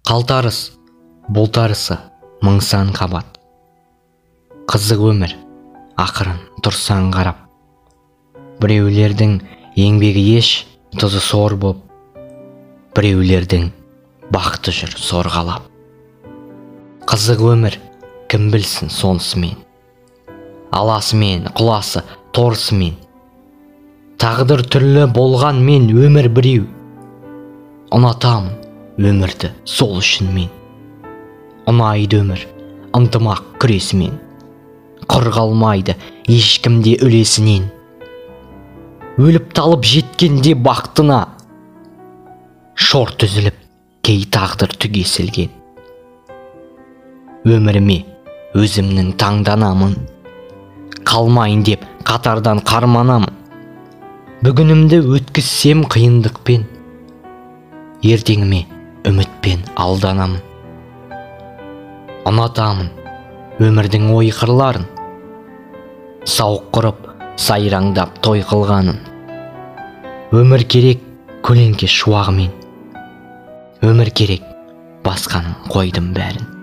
Қалтарыс, бұлтарысы мың сан қабат. Қызық өмір, ақырын тұрсаң қарап. Біреулердің еңбегі еш, тұзы сор боп, біреулердің бақыты жүр сорғалап. Қызық өмір, кім білсін сонысымен, аласымен, құласы, торысымен. Тағдыр түрлі болған мен өмір біреу, ұнатамын өмірді сол үшін мен. Ұнайды өмір, ынтымақ күресімен, құр қалмайды ешкімде үлесінен. Өліп талып жеткенде бақытына, шорт үзіліп кей тағдыр түгесілген. Өміріме өзімнің таңданамын, қалмайын деп қатардан қарманамын. Бүгінімді өткізсем қиындықпен, ертеңіме үмітпен алданамын. Ұнатамын өмірдің ой қырларын, сауық құрып сайраңдап той қылғанын. Өмір керек көлеңке шуағымен, өмір керек басқаның қойдым бәрін.